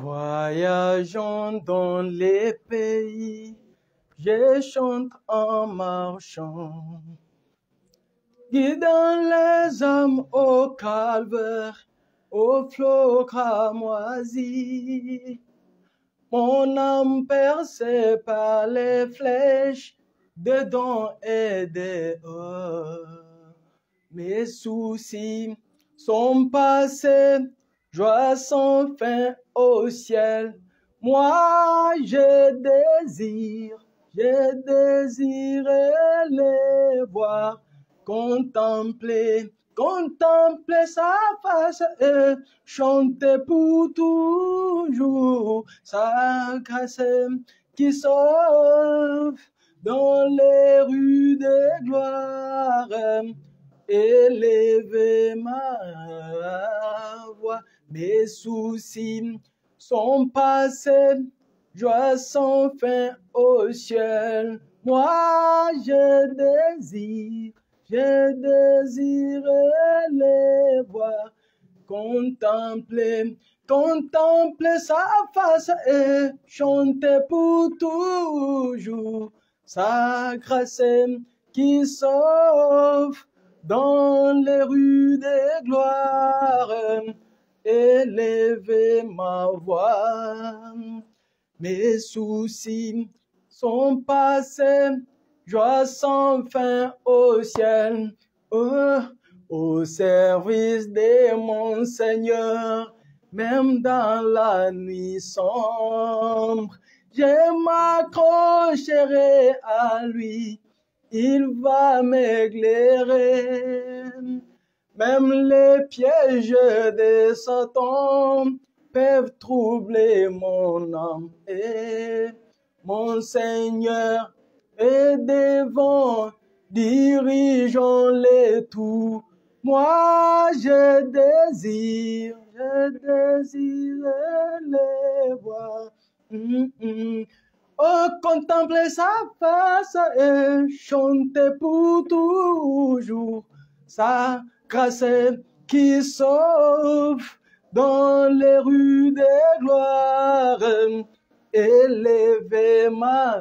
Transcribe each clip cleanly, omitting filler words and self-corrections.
Voyageons dans les pays, je chante en marchant, guidant les hommes au calvaire, au flot cramoisi. Mon âme percée par les flèches, dedans et dehors. Mes soucis sont passés, joie sans fin au ciel. Moi, je désire les voir, contempler sa face et chanter pour toujours sa grâce qui sauve dans les rues des gloires. Élever ma voix, mes soucis sont passés, joie sans fin au ciel. Moi, je désire les voir, contempler sa face et chanter pour toujours sa grâce qui sauve dans les rues des gloires. Élever ma voix, mes soucis sont passés, joie sans fin au ciel. Oh, au service de mon Seigneur, même dans la nuit sombre, je m'accrocherai à lui, il va m'éclairer. Même les pièges de Satan peuvent troubler mon âme. Et mon Seigneur est devant, dirigeons les tout. Moi, je désire les voir. Oh, contempler sa face et chanter pour toujours sa grâce qui sauve dans les rues des gloires. Élever ma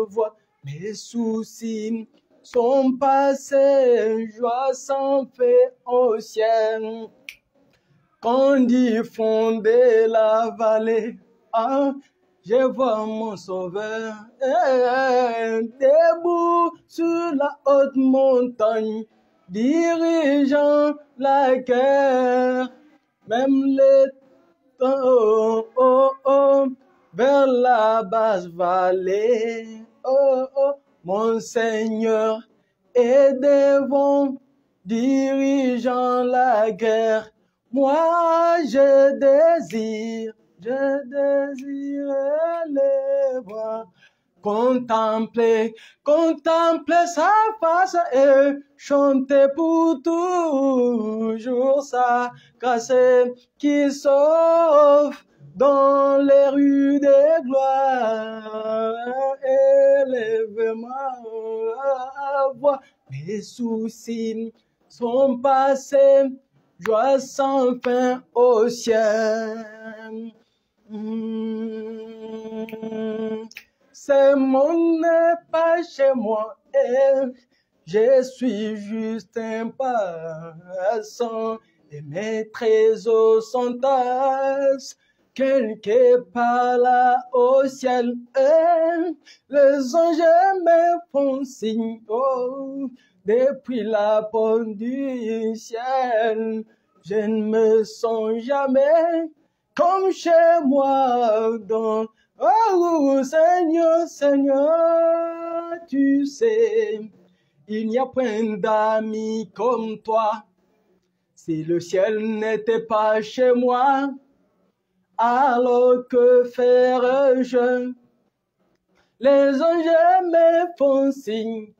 voix, mes soucis sont passés, joie sans fin au ciel. Quand il fondait la vallée, je vois mon sauveur debout sur la haute montagne, dirigeant la guerre, même les temps vers la basse vallée. Mon Seigneur est devant, dirigeant la guerre. Moi, je désire les voir, contempler sa face et chanter pour toujours sa grâce qui sauve dans les rues des gloires. Élève ma voix, mes soucis sont passés, joie sans fin au ciel. C'est mon pas chez moi et je suis juste un passant et mes trésors sont tasses quelque part là au ciel. Et les anges me font signe depuis la porte du ciel. Je ne me sens jamais comme chez moi dans Seigneur, tu sais, il n'y a point d'amis comme toi. Si le ciel n'était pas chez moi, alors que ferais-je? Les anges me font signe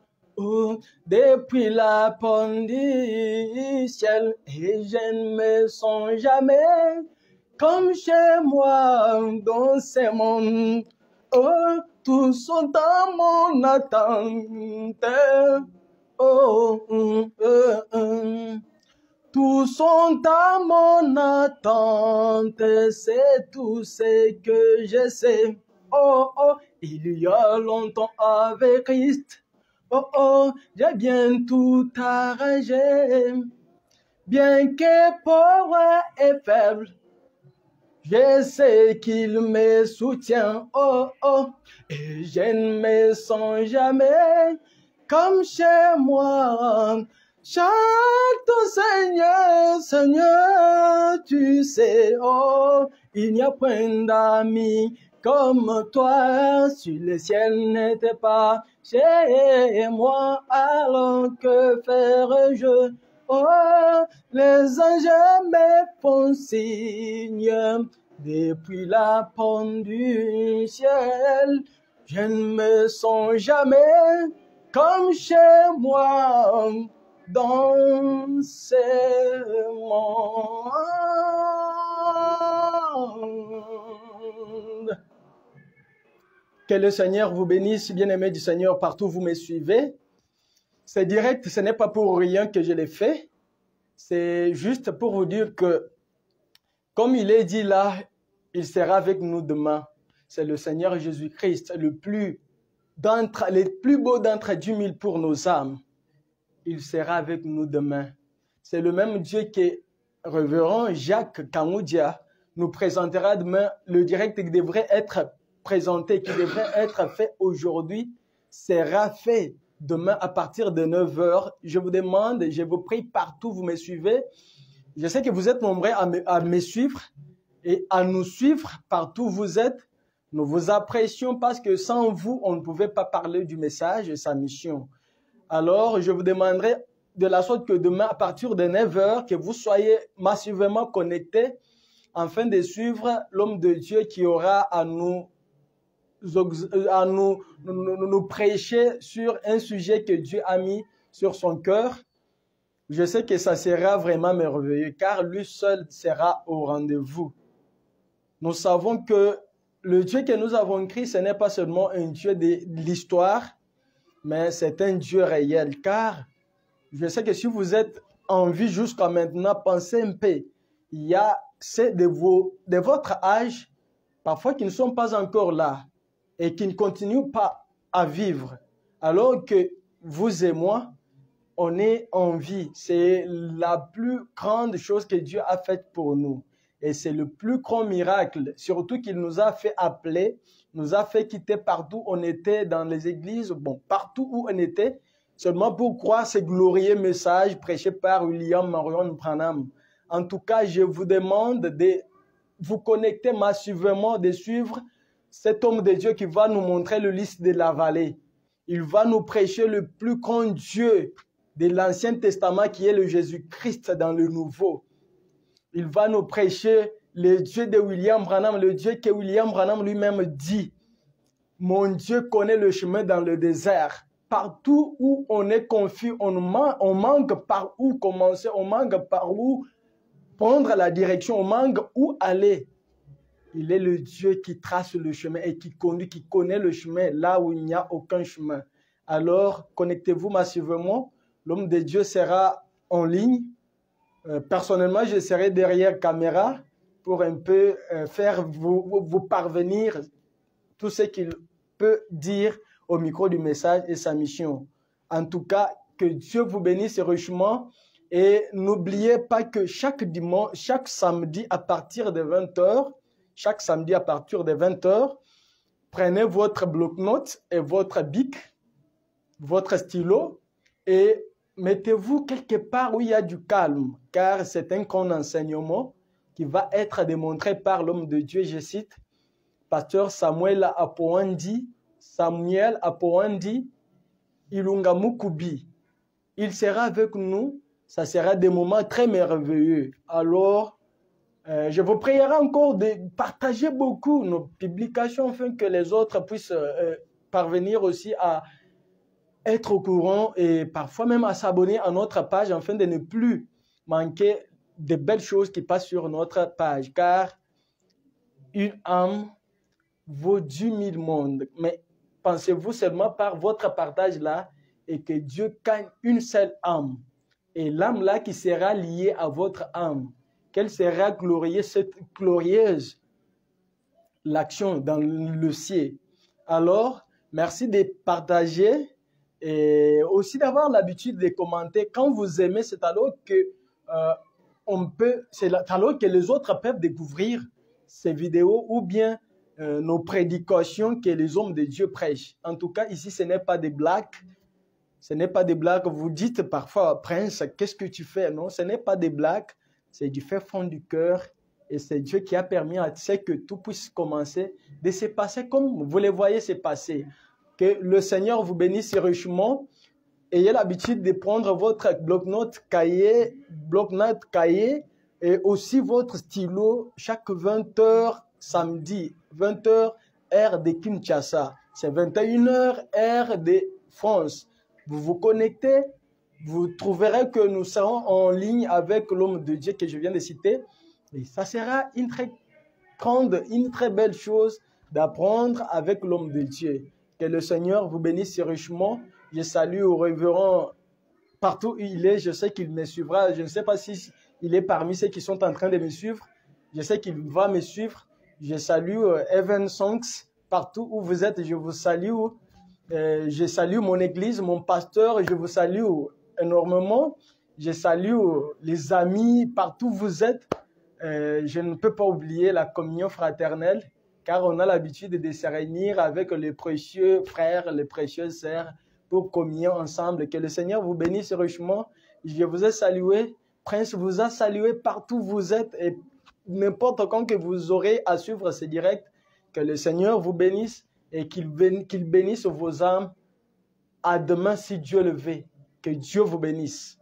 depuis la porte du ciel et je ne me sens jamais comme chez moi dans ce monde. tous sont dans mon attente. Oh, tous sont à mon attente, c'est tout ce que je sais. Oh, oh, il y a longtemps avec Christ. Oh, oh, j'ai bien tout arrangé. Bien que pauvre et faible, je sais qu'il me soutient. Oh, oh, et je ne me sens jamais comme chez moi. Chante au Seigneur, Seigneur, tu sais, oh, il n'y a point d'amis comme toi, si le ciel n'était pas chez moi, alors que ferais-je? Oh, les anges me font signe, depuis la pointe du ciel, je ne me sens jamais comme chez moi dans ce monde. Que le Seigneur vous bénisse, bien-aimés du Seigneur, partout où vous me suivez. C'est direct, ce n'est pas pour rien que je l'ai fait. C'est juste pour vous dire que, comme il est dit là, il sera avec nous demain. C'est le Seigneur Jésus-Christ, les plus beaux d'entre 10 000 pour nos âmes. Il sera avec nous demain. C'est le même Dieu que révérend Jacques Kamoudia nous présentera demain. Le direct qui devrait être présenté, qui devrait être fait aujourd'hui, sera fait demain à partir de 9 h. Je vous demande, je vous prie partout, vous me suivez. Je sais que vous êtes nombreux à me suivre et à nous suivre partout où vous êtes. Nous vous apprécions parce que sans vous, on ne pouvait pas parler du message et sa mission. Alors, je vous demanderai de la sorte que demain, à partir de 9 h, que vous soyez massivement connectés afin de suivre l'homme de Dieu qui aura à nous prêcher sur un sujet que Dieu a mis sur son cœur. Je sais que ça sera vraiment merveilleux car lui seul sera au rendez-vous. Nous savons que le Dieu que nous avons créé, ce n'est pas seulement un Dieu de l'histoire, mais c'est un Dieu réel, car je sais que si vous êtes en vie jusqu'à maintenant, pensez un peu. Il y a ceux de votre âge, parfois qui ne sont pas encore là et qui ne continuent pas à vivre, alors que vous et moi, on est en vie. C'est la plus grande chose que Dieu a faite pour nous. Et c'est le plus grand miracle, surtout qu'il nous a fait appeler, nous a fait quitter partout où on était dans les églises, bon, partout où on était, seulement pour croire ce glorieux message prêché par William Marion Branham. En tout cas, je vous demande de vous connecter massivement, de suivre cet homme de Dieu qui va nous montrer le lys de la vallée. Il va nous prêcher le plus grand Dieu de l'Ancien Testament qui est le Jésus-Christ dans le Nouveau. Il va nous prêcher le Dieu de William Branham, le Dieu que William Branham lui-même dit. Mon Dieu connaît le chemin dans le désert. Partout où on est confus, on manque par où commencer, on manque par où prendre la direction, on manque où aller. Il est le Dieu qui trace le chemin et qui conduit, qui connaît le chemin là où il n'y a aucun chemin. Alors, connectez-vous massivement. L'homme de Dieu sera en ligne. Personnellement, je serai derrière caméra pour un peu faire vous parvenir tout ce qu'il peut dire au micro du message et sa mission. En tout cas, que Dieu vous bénisse richement et n'oubliez pas que chaque samedi à partir de 20 h, prenez votre bloc-notes et votre bic, votre stylo et mettez-vous quelque part où il y a du calme, car c'est un grand enseignement qui va être démontré par l'homme de Dieu, je cite, Pasteur Samuel Apoandi, Ilunga Mukubi. Il sera avec nous, ça sera des moments très merveilleux. Alors, je vous prierai encore de partager beaucoup nos publications afin que les autres puissent parvenir aussi à être au courant et parfois même à s'abonner à notre page afin de ne plus manquer de belles choses qui passent sur notre page. Car une âme vaut 10 000 mondes. Mais pensez-vous seulement par votre partage là et que Dieu gagne une seule âme. Et l'âme là qui sera liée à votre âme, quelle sera glorieuse l'action dans le ciel. Alors, merci de partager et aussi d'avoir l'habitude de commenter. Quand vous aimez, c'est alors que alors que les autres peuvent découvrir ces vidéos ou bien nos prédications que les hommes de Dieu prêchent. En tout cas, ici, ce n'est pas des blagues. Ce n'est pas des blagues. Vous dites parfois, Prince, qu'est-ce que tu fais? Non, ce n'est pas des blagues. C'est du fait fond du cœur. Et c'est Dieu qui a permis à ce que tout puisse commencer de se passer comme vous les voyez se passer. Que le Seigneur vous bénisse richement. Ayez l'habitude de prendre votre bloc-notes cahier et aussi votre stylo chaque 20h samedi, 20h heure de Kinshasa. C'est 21h heure de France. Vous vous connectez, vous trouverez que nous serons en ligne avec l'homme de Dieu que je viens de citer. Et ça sera une très belle chose d'apprendre avec l'homme de Dieu. Que le Seigneur vous bénisse richement. Je salue au révérend partout où il est. Je sais qu'il me suivra. Je ne sais pas si il est parmi ceux qui sont en train de me suivre. Je sais qu'il va me suivre. Je salue Evan Songs partout où vous êtes. Je vous salue. Je salue mon église, mon pasteur. Je vous salue énormément. Je salue les amis partout où vous êtes. Je ne peux pas oublier la communion fraternelle, car on a l'habitude de se réunir avec les précieux frères, les précieuses sœurs, pour communier ensemble. Que le Seigneur vous bénisse richement. Je vous ai salué. Prince vous a salué partout où vous êtes et n'importe quand que vous aurez à suivre ce direct. Que le Seigneur vous bénisse et qu'il bénisse vos âmes. À demain si Dieu le veut. Que Dieu vous bénisse.